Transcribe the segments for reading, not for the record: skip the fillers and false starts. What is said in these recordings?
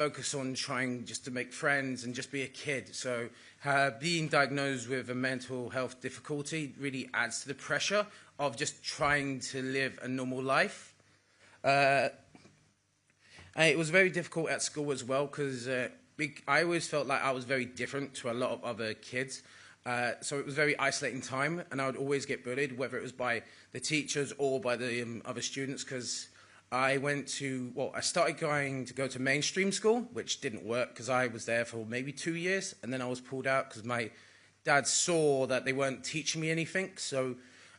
focus on trying just to make friends and just be a kid. So being diagnosed with a mental health difficulty really adds to the pressure of just trying to live a normal life. And it was very difficult at school as well because I always felt like I was very different to a lot of other kids. So it was a very isolating time, and I would always get bullied, whether it was by the teachers or by the other students, because I started go to mainstream school, which didn't work because I was there for maybe 2 years, and then I was pulled out because my dad saw that they weren't teaching me anything. So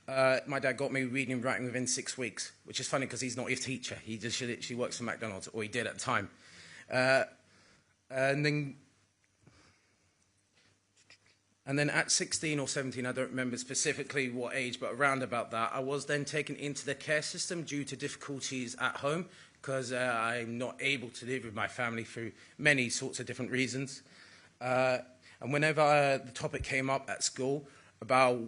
my dad got me reading and writing within 6 weeks, which is funny because he's not a teacher. He just literally works for McDonald's, or he did at the time. And then at 16 or 17, I don't remember specifically what age, but around about that, I was then taken into the care system due to difficulties at home because I'm not able to live with my family through many sorts of different reasons. And whenever the topic came up at school about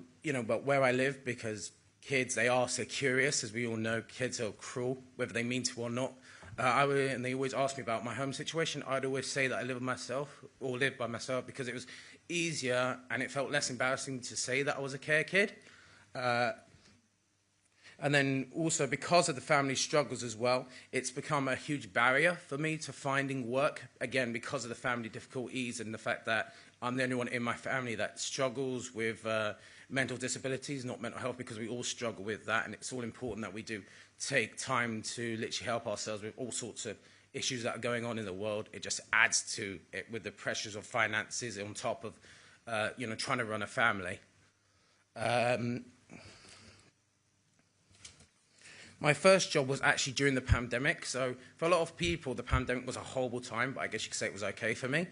where I live, because kids, they are so curious, as we all know, kids are cruel, whether they mean to or not. And they always ask me about my home situation. I'd always say that I live with myself, or live by myself, because it was easier and it felt less embarrassing to say that I was a care kid. And then also because of the family struggles as well, it's become a huge barrier for me to finding work, again, because of the family difficulties and the fact that I'm the only one in my family that struggles with mental disabilities, not mental health, because we all struggle with that, and it's all important that we do take time to literally help ourselves with all sorts of issues that are going on in the world. It just adds to it with the pressures of finances on top of, trying to run a family. My first job was actually during the pandemic. So for a lot of people, the pandemic was a horrible time, but I guess you could say it was okay for me,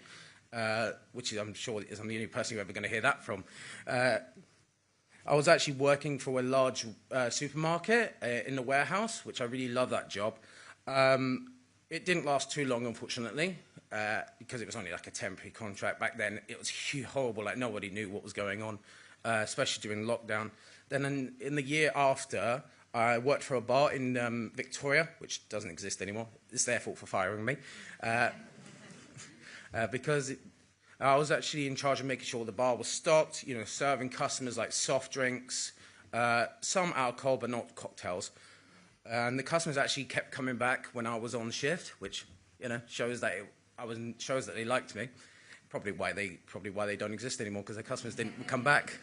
which is, I'm sure I'm the only person you're ever going to hear that from. I was actually working for a large supermarket in the warehouse, which I really love that job. It didn't last too long, unfortunately, because it was only like a temporary contract. Back then, it was horrible, like nobody knew what was going on, especially during lockdown. Then in the year after, I worked for a bar in Victoria, which doesn't exist anymore. It's their fault for firing me, because I was actually in charge of making sure the bar was stocked, serving customers like soft drinks, some alcohol, but not cocktails. And the customers actually kept coming back when I was on shift, which shows that shows that they liked me. Probably why they don't exist anymore, because the customers didn't come back.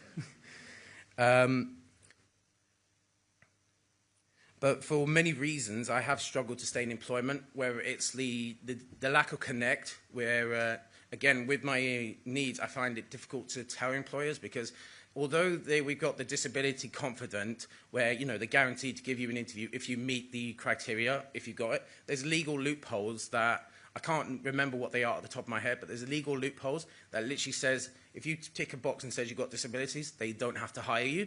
But for many reasons, I have struggled to stay in employment, where it's the lack of connect, where again with my needs, I find it difficult to tell employers, because although we've got the disability confident, where they're guaranteed to give you an interview if you meet the criteria, if you've got it, there's legal loopholes that I can't remember what they are at the top of my head, but there's legal loopholes that literally says if you tick a box and says you've got disabilities, they don't have to hire you,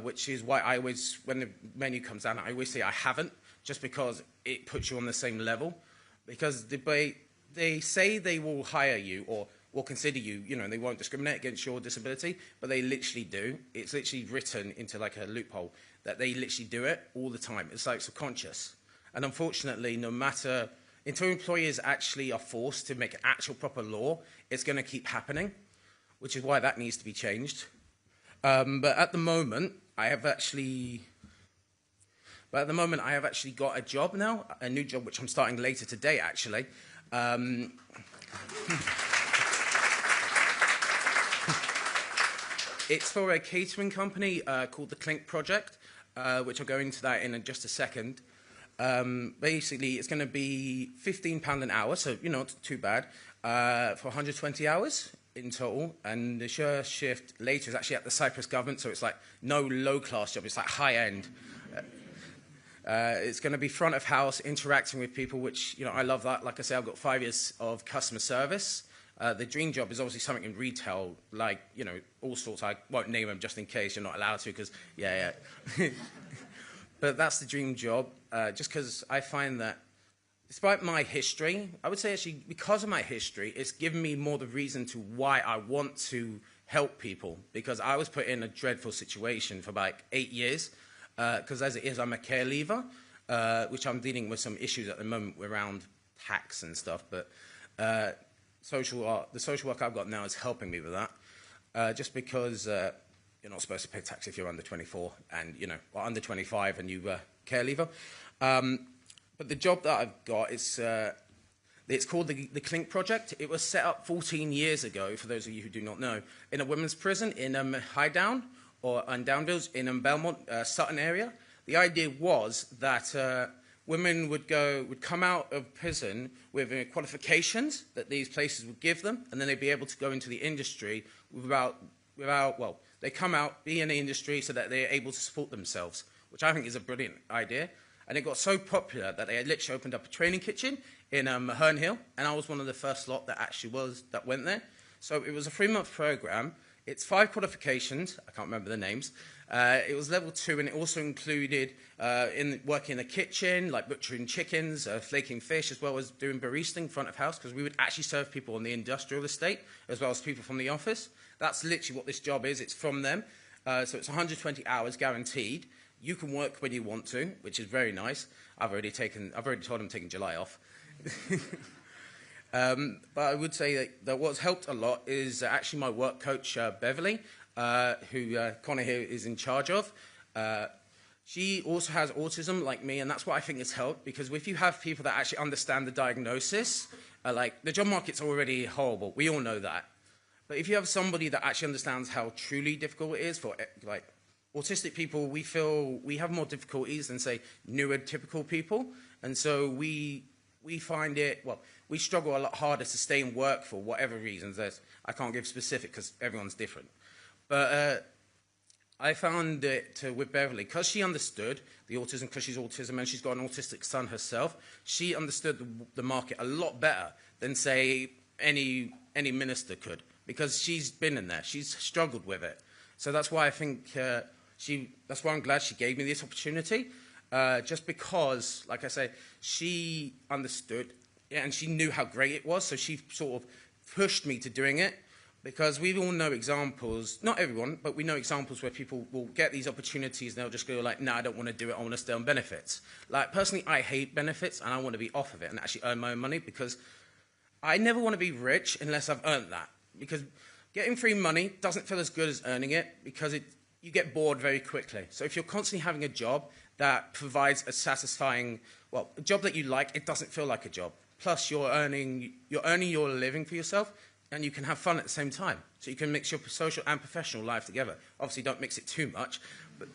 which is why I always, when the menu comes down, I always say I haven't, just because it puts you on the same level. Because they say they will hire you or will consider you, they won't discriminate against your disability, but they literally do. It's literally written into like a loophole that they literally do it all the time. It's like subconscious. And unfortunately, no matter, until employers actually are forced to make an actual proper law, it's going to keep happening, which is why that needs to be changed. But at the moment, I have actually got a job now, a new job, which I'm starting later today, actually. It's for a catering company called the Clink Project, which I'll go into that in just a second. Basically, it's going to be £15 an hour, so, not too bad, for 120 hours in total. And the shift later is actually at the Cyprus government, so it's like no low-class job, it's like high-end. It's going to be front of house, interacting with people, which, I love that. Like I say, I've got 5 years of customer service. The dream job is obviously something in retail, like, all sorts. I won't name them just in case you're not allowed to, because, yeah. But that's the dream job, just because I find that despite my history, I would say actually because of my history, it's given me more the reason to why I want to help people, because I was put in a dreadful situation for like 8 years, because as it is, I'm a care leaver, which I'm dealing with some issues at the moment around tax and stuff, but the social work I've got now is helping me with that, just because you're not supposed to pay tax if you're under 24 and, or under 25 and you care leaver. But the job that I've got is, it's called the Clink Project. It was set up 14 years ago, for those of you who do not know, in a women's prison in Highdown or in Downville in Belmont, Sutton area. The idea was that women would come out of prison with qualifications that these places would give them, and then they'd be able to go into the industry well, they come out, be in the industry so that they're able to support themselves, which I think is a brilliant idea. And it got so popular that they had literally opened up a training kitchen in Herne Hill, and I was one of the first lot that went there. So it was a 3-month program. It's 5 qualifications. I can't remember the names. It was level 2, and it also included working in the kitchen, like butchering chickens, flaking fish, as well as doing baristing front of house, because we would actually serve people on the industrial estate, as well as people from the office. That's literally what this job is. It's from them. So it's 120 hours guaranteed. You can work when you want to, which is very nice. I've already told them I'm taking July off. But I would say that what's helped a lot is actually my work coach, Beverly, who Connor here is in charge of. She also has autism like me, and that's what I think has helped, because if you have people that actually understand the diagnosis, like the job market's already horrible. We all know that. But if you have somebody that actually understands how truly difficult it is for, like, autistic people, we feel we have more difficulties than, say, neurotypical people. And so we find it, well, we struggle a lot harder to stay in work for whatever reasons. I can't give specific because everyone's different. But I found it with Beverly, because she understood the autism, because she's autism and she's got an autistic son herself, she understood the market a lot better than, say, any minister could, because she's been in there. She's struggled with it. So that's why I think that's why I'm glad she gave me this opportunity, just because, like I say, she understood and she knew how great it was, so she sort of pushed me to doing it, because we all know examples, not everyone, but we know examples where people will get these opportunities and they'll just go like, no, I don't want to do it, I want to stay on benefits. Like, personally, I hate benefits and I want to be off of it and actually earn my own money, because I never want to be rich unless I've earned that, because getting free money doesn't feel as good as earning it, because you get bored very quickly. So if you're constantly having a job that provides a satisfying, well, a job that you like, it doesn't feel like a job. Plus, you're earning your living for yourself, and you can have fun at the same time. So you can mix your social and professional life together. Obviously, don't mix it too much, but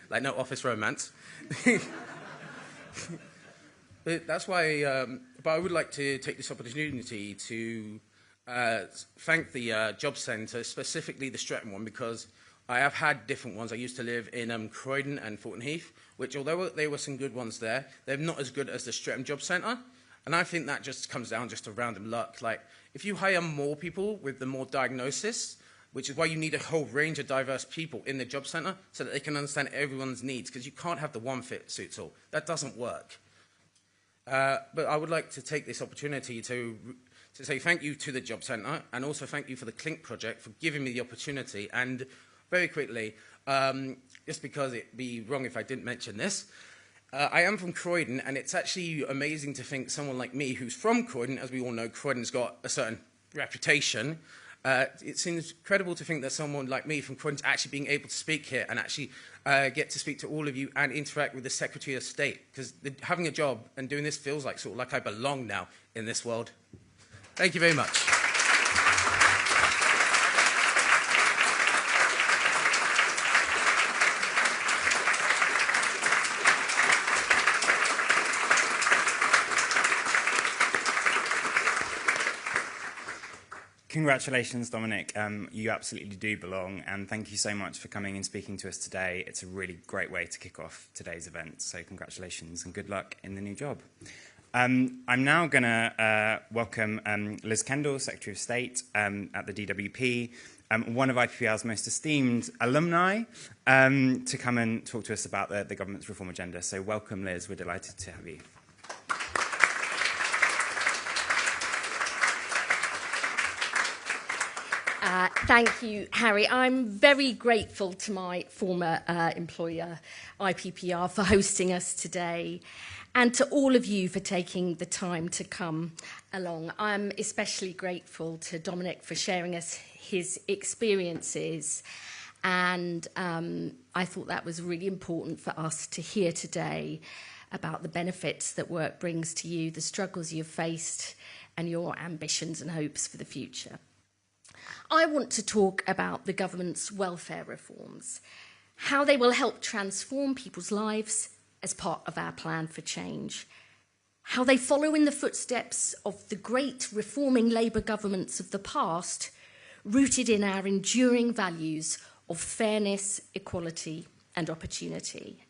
like no office romance. But that's why. But I would like to take this opportunity to thank the job centre, specifically the Streatham one, because I have had different ones. I used to live in Croydon and Thornton Heath, which, although there were some good ones there, they're not as good as the Streatham Job Centre. And I think that just comes down just to random luck. Like, if you hire more people with the more diagnosis, which is why you need a whole range of diverse people in the job centre so that they can understand everyone's needs, because you can't have the one fit suits all. That doesn't work. But I would like to take this opportunity to say thank you to the job centre, and also thank you for the Clink project for giving me the opportunity. And very quickly, just because it'd be wrong if I didn't mention this, I am from Croydon, and it's actually amazing to think someone like me, who's from Croydon, as we all know, Croydon's got a certain reputation. It seems incredible to think that someone like me from Croydon's actually being able to speak here and actually get to speak to all of you and interact with the Secretary of State, because having a job and doing this feels like sort of like I belong now in this world. Thank you very much. Congratulations, Dominic. You absolutely do belong, and thank you so much for coming and speaking to us today. It's a really great way to kick off today's event, so congratulations and good luck in the new job. I'm now going to welcome Liz Kendall, Secretary of State at the DWP, one of IPPR's most esteemed alumni, to come and talk to us about the government's reform agenda. So welcome, Liz. We're delighted to have you. Thank you, Harry. I'm very grateful to my former employer, IPPR, for hosting us today. and to all of you for taking the time to come along. I'm especially grateful to Dominic for sharing us his experiences, and I thought that was really important for us to hear today about the benefits that work brings to you, the struggles you've faced, and your ambitions and hopes for the future. I want to talk about the government's welfare reforms, how they will help transform people's lives as part of our plan for change, how they follow in the footsteps of the great reforming Labour governments of the past, rooted in our enduring values of fairness, equality and opportunity.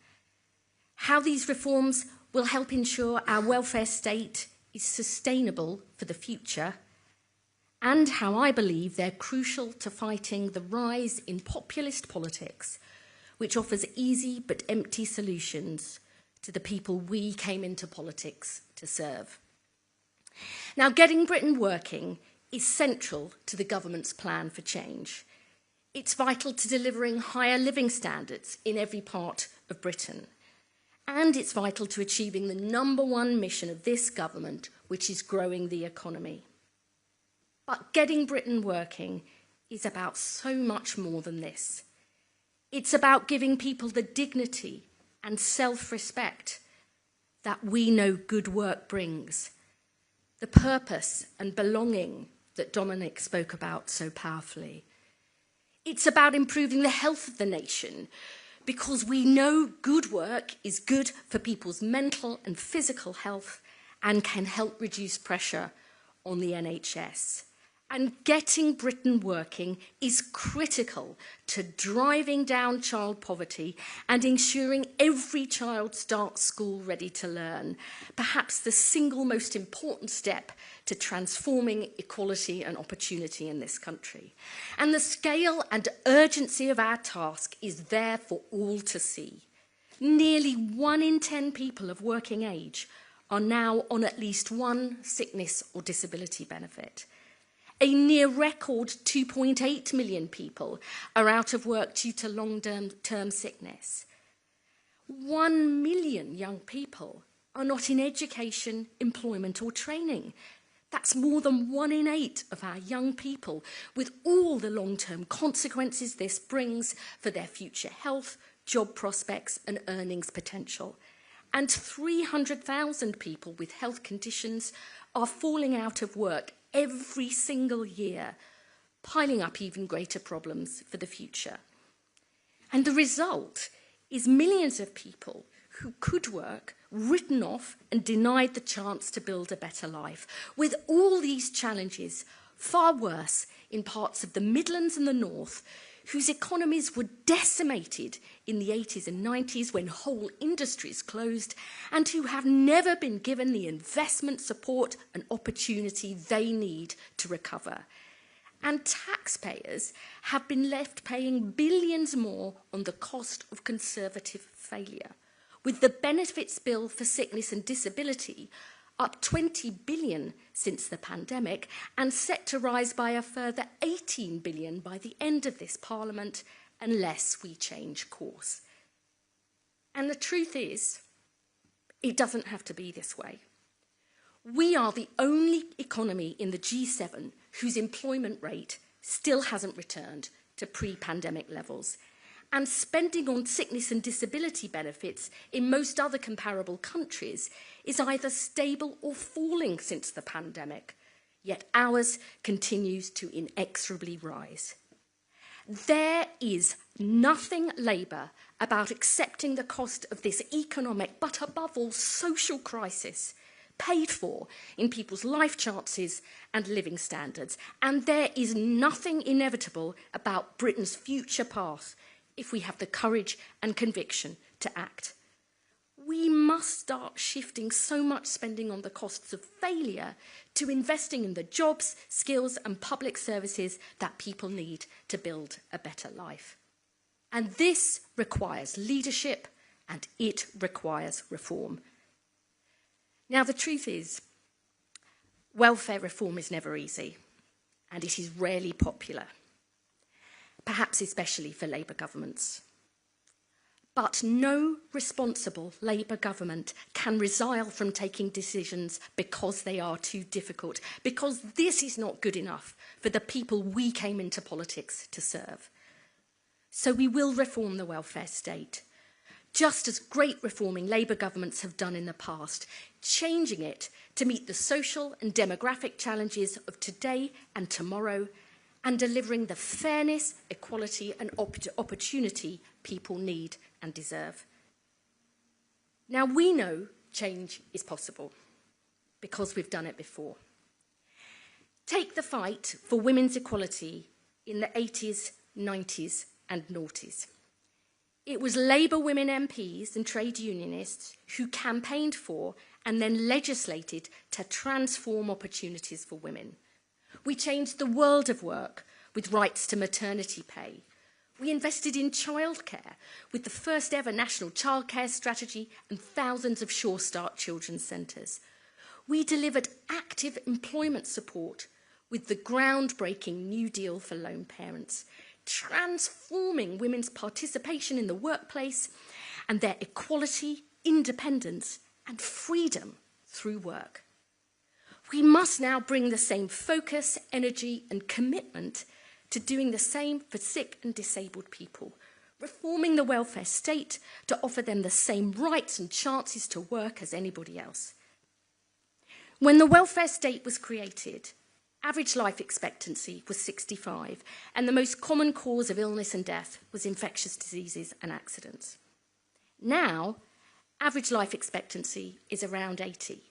How these reforms will help ensure our welfare state is sustainable for the future, and how I believe they're crucial to fighting the rise in populist politics, which offers easy but empty solutions to the people we came into politics to serve. Now, getting Britain working is central to the government's plan for change. It's vital to delivering higher living standards in every part of Britain. And it's vital to achieving the #1 mission of this government, which is growing the economy. But getting Britain working is about so much more than this. It's about giving people the dignity and self-respect that we know good work brings, the purpose and belonging that Dominic spoke about so powerfully. It's about improving the health of the nation, because we know good work is good for people's mental and physical health and can help reduce pressure on the NHS. And getting Britain working is critical to driving down child poverty and ensuring every child starts school ready to learn, perhaps the single most important step to transforming equality and opportunity in this country. And the scale and urgency of our task is there for all to see. Nearly 1 in 10 people of working age are now on at least one sickness or disability benefit. A near record 2.8 million people are out of work due to long-term sickness. 1 million young people are not in education, employment or training. That's more than 1 in 8 of our young people, with all the long-term consequences this brings for their future health, job prospects and earnings potential. And 300,000 people with health conditions are falling out of work every single year, piling up even greater problems for the future. And the result is millions of people who could work written off and denied the chance to build a better life, with all these challenges far worse in parts of the Midlands and the North, whose economies were decimated in the 80s and 90s when whole industries closed, and who have never been given the investment support and opportunity they need to recover. And taxpayers have been left paying billions more on the cost of Conservative failure, with the benefits bill for sickness and disability up 20 billion since the pandemic and set to rise by a further 18 billion by the end of this Parliament unless we change course. And the truth is, it doesn't have to be this way. We are the only economy in the G7 whose employment rate still hasn't returned to pre-pandemic levels. And spending on sickness and disability benefits in most other comparable countries is either stable or falling since the pandemic, yet ours continues to inexorably rise. There is nothing Labour about accepting the cost of this economic, but above all social crisis, paid for in people's life chances and living standards. And there is nothing inevitable about Britain's future path if we have the courage and conviction to act. We must start shifting so much spending on the costs of failure to investing in the jobs, skills and public services that people need to build a better life. And this requires leadership and it requires reform. Now, the truth is, welfare reform is never easy and it is rarely popular, perhaps especially for Labour governments. But no responsible Labour government can resile from taking decisions because they are too difficult, because this is not good enough for the people we came into politics to serve. So we will reform the welfare state, just as great reforming Labour governments have done in the past, changing it to meet the social and demographic challenges of today and tomorrow, and delivering the fairness, equality and opportunity people need and deserve. Now, we know change is possible because we've done it before. Take the fight for women's equality in the 80s, 90s and noughties. It was Labour women MPs and trade unionists who campaigned for and then legislated to transform opportunities for women. We changed the world of work with rights to maternity pay. We invested in childcare with the first ever national childcare strategy and thousands of Sure Start children's centres. We delivered active employment support with the groundbreaking New Deal for lone parents, transforming women's participation in the workplace and their equality, independence and freedom through work. We must now bring the same focus, energy and commitment to doing the same for sick and disabled people, reforming the welfare state to offer them the same rights and chances to work as anybody else. When the welfare state was created, average life expectancy was 65, and the most common cause of illness and death was infectious diseases and accidents. Now, average life expectancy is around 80,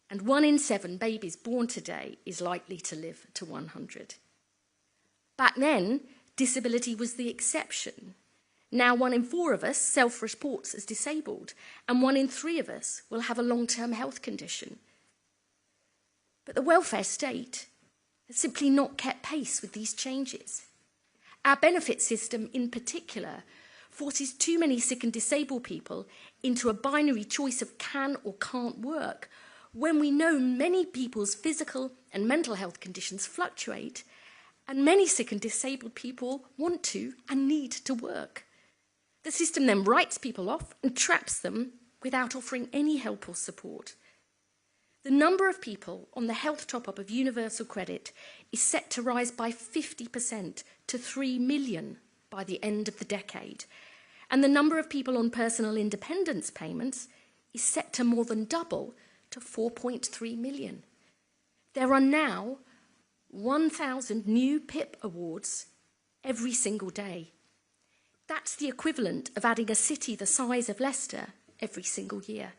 and 1 in 7 babies born today is likely to live to 100. Back then, disability was the exception. Now 1 in 4 of us self-reports as disabled, and 1 in 3 of us will have a long-term health condition. But the welfare state has simply not kept pace with these changes. Our benefit system in particular forces too many sick and disabled people into a binary choice of can or can't work, when we know many people's physical and mental health conditions fluctuate, and many sick and disabled people want to and need to work. The system then writes people off and traps them without offering any help or support. The number of people on the health top-up of universal credit is set to rise by 50% to 3 million by the end of the decade, and the number of people on personal independence payments is set to more than double to 4.3 million. There are now 1,000 new PIP awards every single day. That's the equivalent of adding a city the size of Leicester every single year.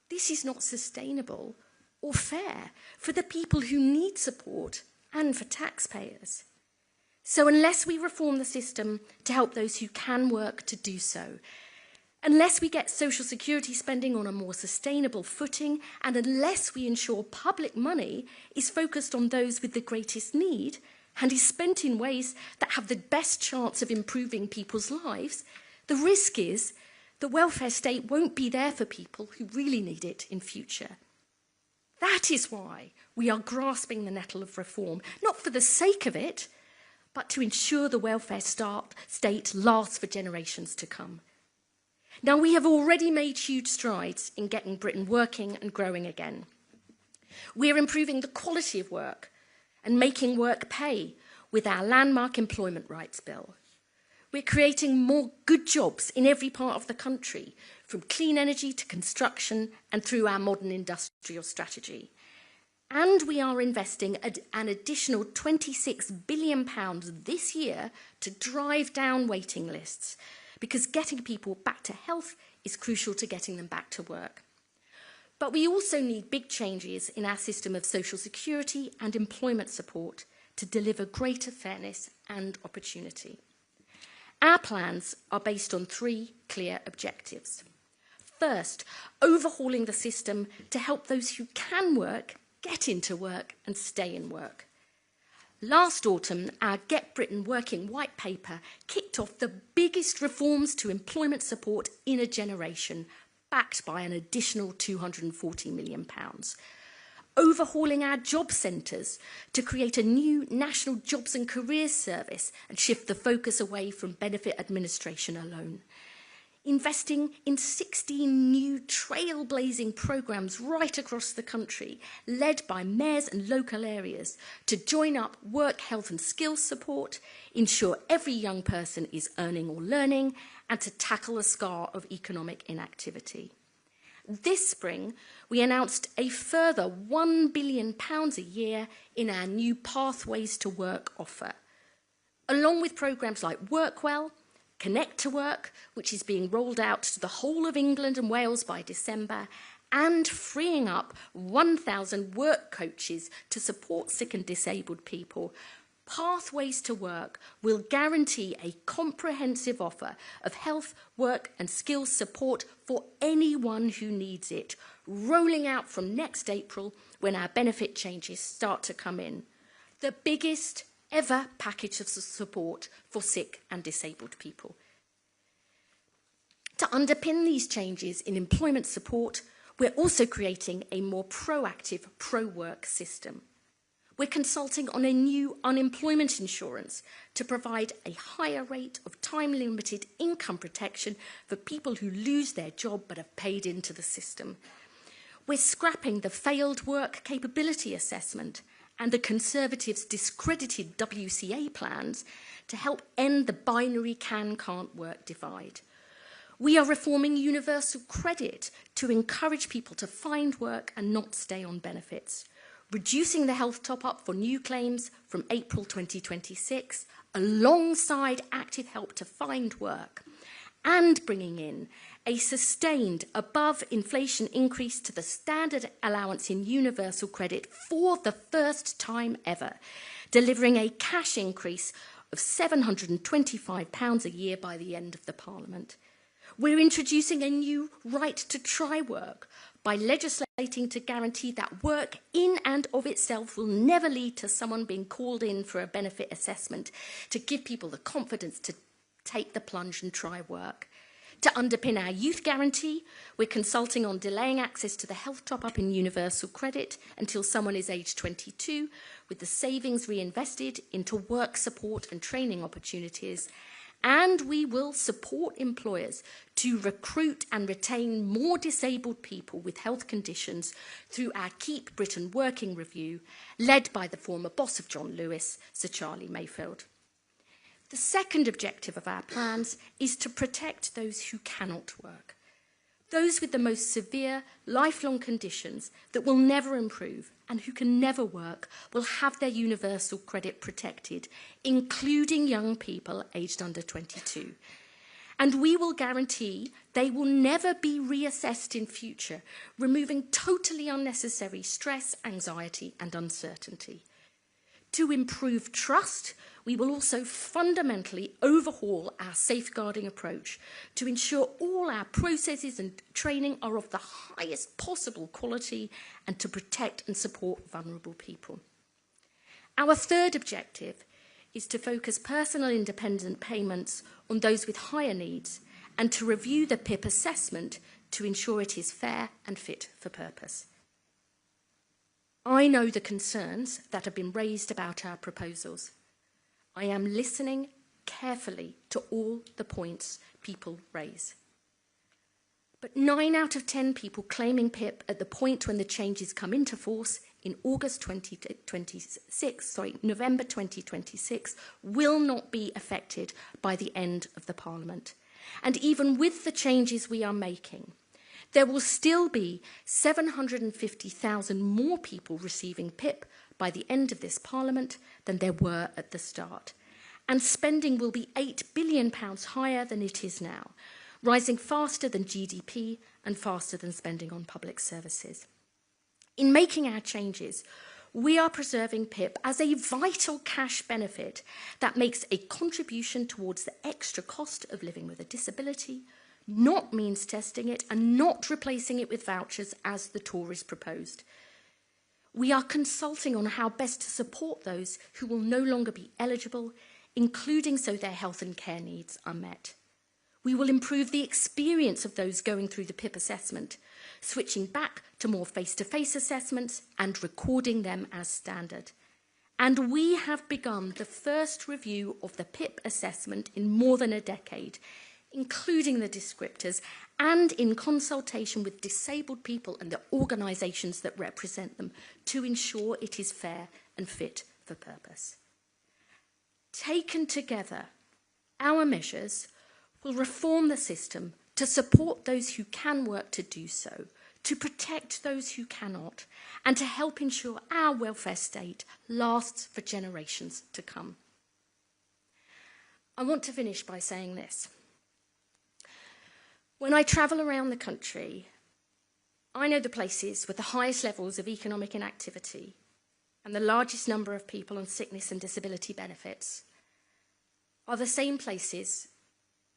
This is not sustainable or fair for the people who need support and for taxpayers. So unless we reform the system to help those who can work to do so, unless we get social security spending on a more sustainable footing, and unless we ensure public money is focused on those with the greatest need and is spent in ways that have the best chance of improving people's lives, the risk is the welfare state won't be there for people who really need it in future. That is why we are grasping the nettle of reform, not for the sake of it, but to ensure the welfare state lasts for generations to come. Now, we have already made huge strides in getting Britain working and growing again. We are improving the quality of work and making work pay with our landmark employment rights bill. We're creating more good jobs in every part of the country, from clean energy to construction and through our modern industrial strategy. And we are investing an additional £26 billion this year to drive down waiting lists, because getting people back to health is crucial to getting them back to work. But we also need big changes in our system of social security and employment support to deliver greater fairness and opportunity. Our plans are based on 3 clear objectives. First, overhauling the system to help those who can work get into work and stay in work. Last autumn, our Get Britain Working white paper kicked off the biggest reforms to employment support in a generation, backed by an additional £240 million. Overhauling our job centres to create a new National Jobs and Careers Service and shift the focus away from benefit administration alone. investing in 16 new trailblazing programmes right across the country, led by mayors and local areas, to join up work, health and skills support, ensure every young person is earning or learning, and to tackle the scar of economic inactivity. This spring, we announced a further £1 billion a year in our new Pathways to Work offer, along with programmes like Workwell, Connect to Work, which is being rolled out to the whole of England and Wales by December, and freeing up 1,000 work coaches to support sick and disabled people. Pathways to Work will guarantee a comprehensive offer of health, work and skills support for anyone who needs it, rolling out from next April when our benefit changes start to come in. The biggest ever package of support for sick and disabled people. To underpin these changes in employment support, we're also creating a more proactive pro-work system. We're consulting on a new unemployment insurance to provide a higher rate of time-limited income protection for people who lose their job but have paid into the system. We're scrapping the failed work capability assessment and the Conservatives' discredited WCA plans to help end the binary can-can't work divide. We are reforming universal credit to encourage people to find work and not stay on benefits, reducing the health top-up for new claims from April 2026, alongside active help to find work, and bringing in a sustained above-inflation increase to the standard allowance in universal credit for the first time ever, delivering a cash increase of £725 a year by the end of the Parliament. We're introducing a new right to try work by legislating to guarantee that work in and of itself will never lead to someone being called in for a benefit assessment, to give people the confidence to take the plunge and try work. To underpin our youth guarantee, we're consulting on delaying access to the health top-up in universal credit until someone is aged 22, with the savings reinvested into work support and training opportunities. And we will support employers to recruit and retain more disabled people with health conditions through our Keep Britain Working review, led by the former boss of John Lewis, Sir Charlie Mayfield. The second objective of our plans is to protect those who cannot work. Those with the most severe, lifelong conditions that will never improve and who can never work will have their universal credit protected, including young people aged under 22. And we will guarantee they will never be reassessed in future, removing totally unnecessary stress, anxiety and uncertainty. To improve trust, we will also fundamentally overhaul our safeguarding approach to ensure all our processes and training are of the highest possible quality and to protect and support vulnerable people. Our third objective is to focus personal independent payments on those with higher needs and to review the PIP assessment to ensure it is fair and fit for purpose. I know the concerns that have been raised about our proposals. I am listening carefully to all the points people raise. But 9 out of 10 people claiming PIP at the point when the changes come into force in November 2026 will not be affected by the end of the Parliament. And even with the changes we are making, there will still be 750,000 more people receiving PIP by the end of this Parliament than there were at the start. And spending will be £8 billion higher than it is now, rising faster than GDP and faster than spending on public services. In making our changes, we are preserving PIP as a vital cash benefit that makes a contribution towards the extra cost of living with a disability, not means testing it and not replacing it with vouchers as the Tories proposed. We are consulting on how best to support those who will no longer be eligible, including so their health and care needs are met. We will improve the experience of those going through the PIP assessment, switching back to more face-to-face assessments and recording them as standard. And we have begun the first review of the PIP assessment in more than a decade, including the descriptors, and in consultation with disabled people and the organisations that represent them, to ensure it is fair and fit for purpose. Taken together, our measures will reform the system to support those who can work to do so, to protect those who cannot, and to help ensure our welfare state lasts for generations to come. I want to finish by saying this. When I travel around the country, I know the places with the highest levels of economic inactivity and the largest number of people on sickness and disability benefits are the same places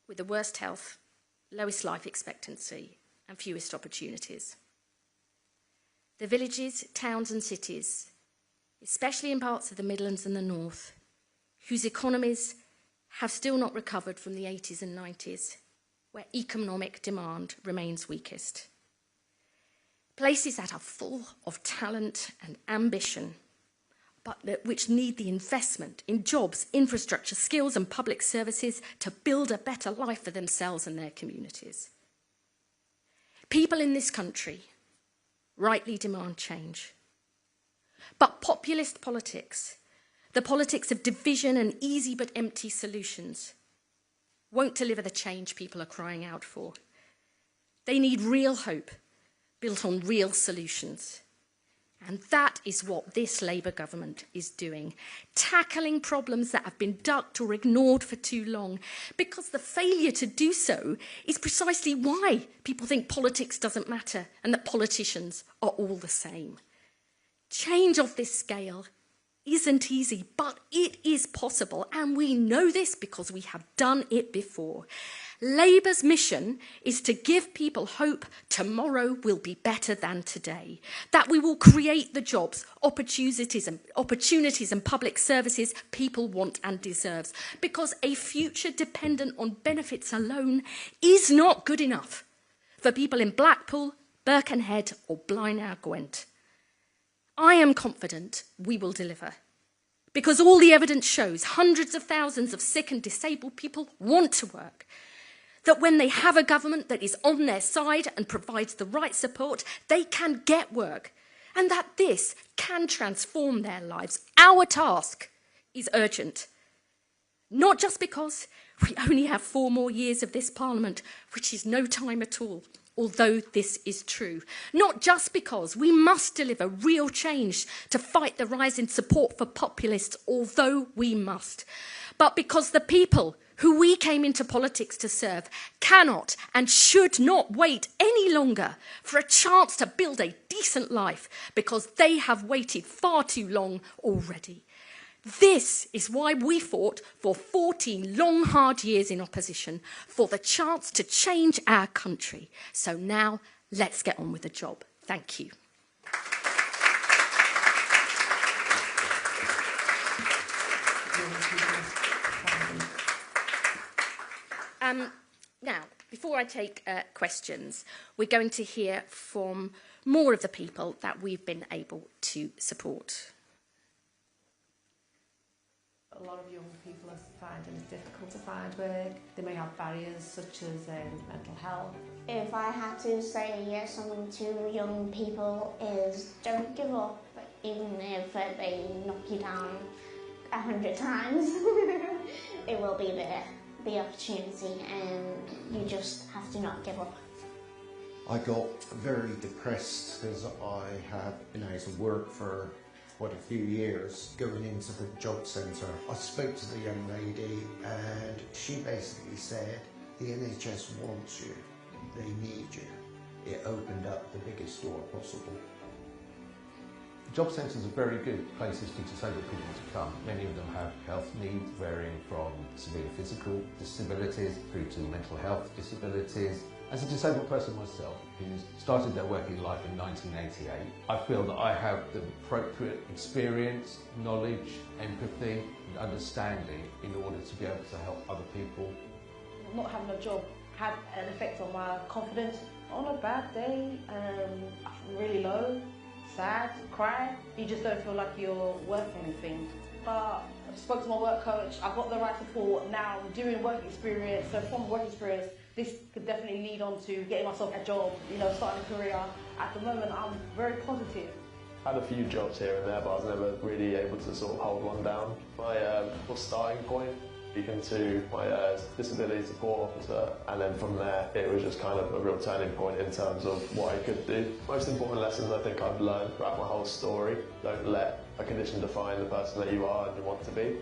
with the worst health, lowest life expectancy and fewest opportunities. The villages, towns and cities, especially in parts of the Midlands and the North, whose economies have still not recovered from the 80s and 90s, where economic demand remains weakest. Places that are full of talent and ambition, but which need the investment in jobs, infrastructure, skills and public services to build a better life for themselves and their communities. People in this country rightly demand change. But populist politics, the politics of division and easy but empty solutions, won't deliver the change people are crying out for. They need real hope built on real solutions. And that is what this Labour government is doing, tackling problems that have been ducked or ignored for too long, because the failure to do so is precisely why people think politics doesn't matter and that politicians are all the same. Change of this scale isn't easy, but it is possible, and we know this because we have done it before. Labour's mission is to give people hope tomorrow will be better than today, that we will create the jobs, opportunities and public services people want and deserve, because a future dependent on benefits alone is not good enough for people in Blackpool, Birkenhead or Blaenau Gwent. I am confident we will deliver, because all the evidence shows hundreds of thousands of sick and disabled people want to work, that when they have a government that is on their side and provides the right support, they can get work, and that this can transform their lives. Our task is urgent, not just because we only have 4 more years of this Parliament, which is no time at all, although this is true. Not just because we must deliver real change to fight the rise in support for populists, although we must, but because the people who we came into politics to serve cannot and should not wait any longer for a chance to build a decent life, because they have waited far too long already. This is why we fought for 14 long, hard years in opposition, for the chance to change our country. So now, let's get on with the job. Thank you. Now, before I take questions, we're going to hear from more of the people that we've been able to support. A lot of young people are finding it difficult to find work. They may have barriers such as mental health. If I had to say something to young people is don't give up, even if they knock you down 100 times. It will be there, the opportunity, and you just have to not give up. I got very depressed because I had been out of work for quite a few years. Going into the job centre, I spoke to the young lady and she basically said, the NHS wants you, they need you. It opened up the biggest door possible. Job centres are very good places for disabled people to come. Many of them have health needs varying from severe physical disabilities through to mental health disabilities. As a disabled person myself, who started their working life in 1988, I feel that I have the appropriate experience, knowledge, empathy and understanding in order to be able to help other people. Not having a job had an effect on my confidence. On a bad day, really low, sad, cry, you just don't feel like you're worth anything. but I spoke to my work coach, I got the right support. Now I'm doing work experience, so from work experience, this could definitely lead on to getting myself a job, you know, starting a career. At the moment, I'm very positive. I had a few jobs here and there, but I was never really able to sort of hold one down. My starting point, speaking to my disability support officer, and then from there it was just kind of a real turning point in terms of what I could do. Most important lessons I think I've learned throughout my whole story: don't let a condition define the person that you are and you want to be.